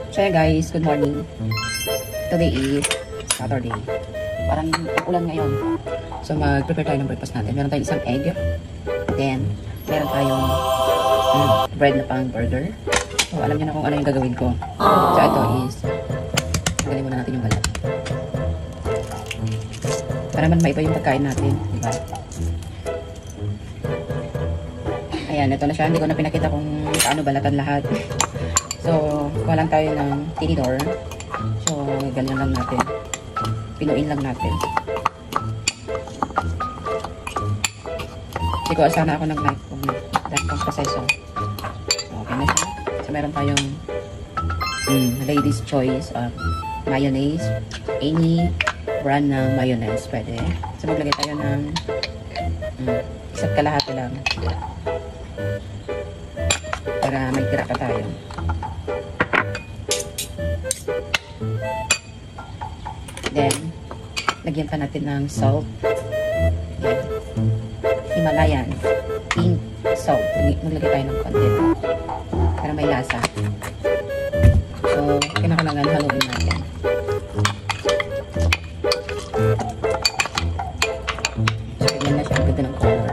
So yeah guys, good morning. Today is Saturday. Parang ulan ngayon. So mag-prepare tayo ng breakfast natin. Meron tayong isang egg. Then, meron tayong bread na pang burger. So alam niyo na kung ano yung gagawin ko. So ito is, tanggalin muna natin yung balat. Para naman maiba yung pagkain natin. Diba? Ayan, ito na siya. Hindi ko na pinakita kung paano balatan lahat. So, kuha lang tayo ng tinidor. So, ganyan lang natin. Pinuin lang natin. Hindi ko sana ako ng knife kung dahil pang proseso. So, okay na siya. So, meron tayong ladies choice of mayonnaise. Any brand ng mayonnaise pwede. So, maglagay tayo ng isa't kalahati lang. Para may tira pa tayo. Then, lagyan pa natin ng salt. Himalayan pink salt. Maglagay tayo ng konti para may lasa. So, kinakailangan haluin natin. So, yan na siya. Ang ganda ng color.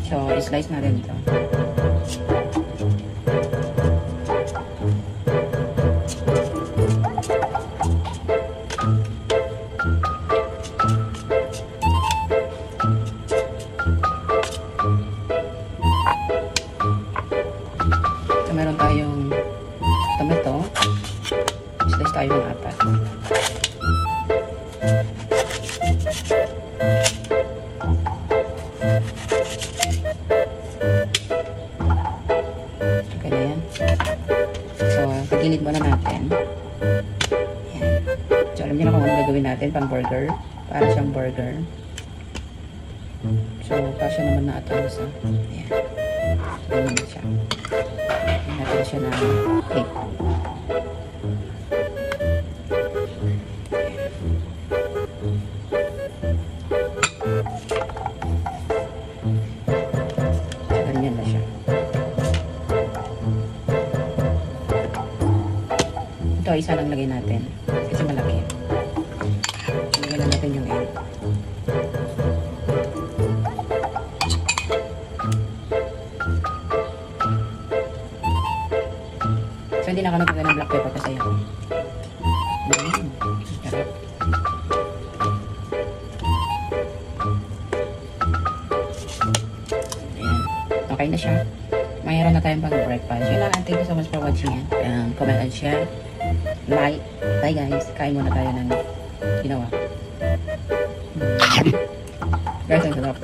So, i-slice na rin ito. So, meron tayong tomato. Slice tayo ng 4. Okay na yan. So, pagilid muna natin. Yan. So, alam niyo na kung ano gagawin natin pang burger. Para siyang burger. So, kasya naman na ito sa. Yan. Ganyan na siya. Natin siya ng egg. Ganyan na siya. Ito, isa lang lagay natin. Kasi malaki. Lagyan na natin yung egg. So, hindi na ako nagkagay ng black pepper kasi ako. Sarap. Ayan. Okay na siya. Mayroon na tayong pag-breakfast. Yun lang. Thank you so much for watching. Comment and share. Like. Bye guys. Kain muna tayo ng ginawa. Guys, ang sarap.